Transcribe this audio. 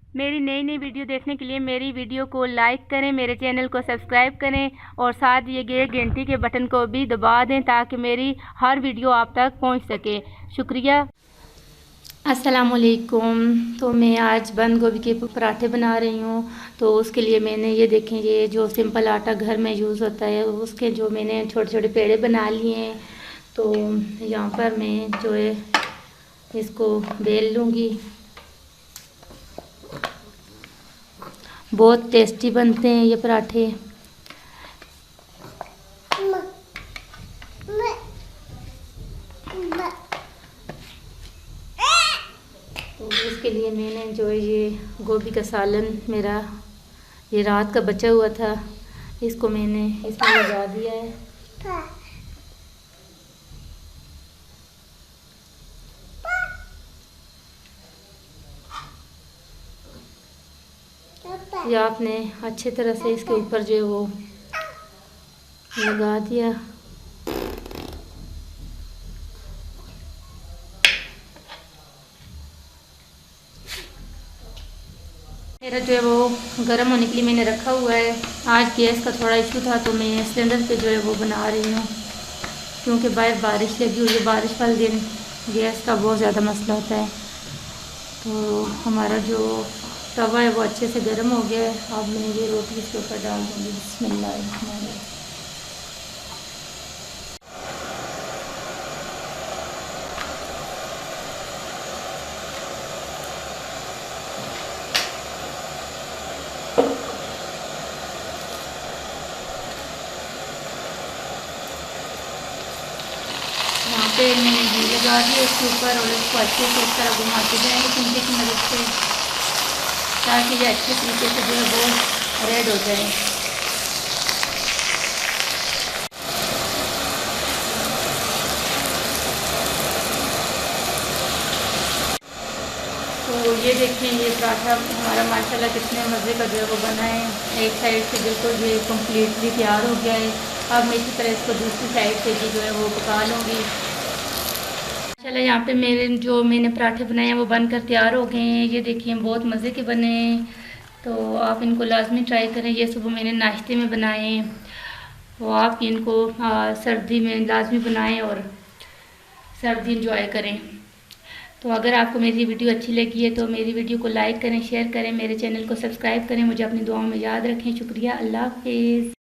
मेरी नई नई वीडियो देखने के लिए मेरी वीडियो को लाइक करें, मेरे चैनल को सब्सक्राइब करें और साथ दिए गए घंटी के बटन को भी दबा दें ताकि मेरी हर वीडियो आप तक पहुंच सके। शुक्रिया। अस्सलामुअलैकुम। तो मैं आज बंद गोभी के पराठे बना रही हूँ। तो उसके लिए मैंने ये देखें, ये जो सिंपल आटा घर में यूज़ होता है उसके जो मैंने छोटे छोटे पेड़े बना लिए हैं। तो यहाँ पर मैं जो है इसको बेल लूँगी। बहुत टेस्टी बनते हैं ये पराठे। तो इसके लिए मैंने जो है ये गोभी का सालन मेरा ये रात का बचा हुआ था, इसको मैंने इसमें लगा दिया है। ये आपने अच्छे तरह से इसके ऊपर जो है वो लगा दिया। मेरा जो है वो गर्म होने के लिए मैंने रखा हुआ है। आज गैस का थोड़ा इशू था तो मैं सिलेंडर पे जो है वो बना रही हूँ, क्योंकि बाहर बारिश लगी हुई है। बारिश वाले दिन गैस का बहुत ज़्यादा मसला होता है। तो हमारा जो तवा है वो अच्छे से गर्म हो गया है। अब मैं ये रोटी इसके ऊपर डाल दूँगी। बिस्मिल्लाह। यहाँ पे मैंने घी लगा दिया इसके ऊपर और इसको अच्छे से इस तरह घुमाते जाएंगे चमचे की मदद से, ताकि ये अच्छे तरीके से जो है वो रेड हो जाए। तो ये देखें, ये पराठा हमारा माशाल्लाह कितने मज़े का जो है वो बना है। एक साइड से बिल्कुल ये कम्प्लीटली तैयार हो गया है। अब मैं इसी तरह इसको दूसरी साइड से भी जो है वो पका लूँगी। माशाल्लाह यहाँ पे मैंने पराठे बनाए हैं वो बनकर तैयार हो गए हैं। ये देखिए बहुत मज़े के बने हैं। तो आप इनको लाजमी ट्राई करें। ये सुबह मैंने नाश्ते में बनाए हैं, तो आप इनको सर्दी में लाजमी बनाएं और सर्दी इंजॉय करें। तो अगर आपको मेरी वीडियो अच्छी लगी है तो मेरी वीडियो को लाइक करें, शेयर करें, मेरे चैनल को सब्सक्राइब करें, मुझे अपनी दुआओं में याद रखें। शुक्रिया। अल्लाह हाफिज़।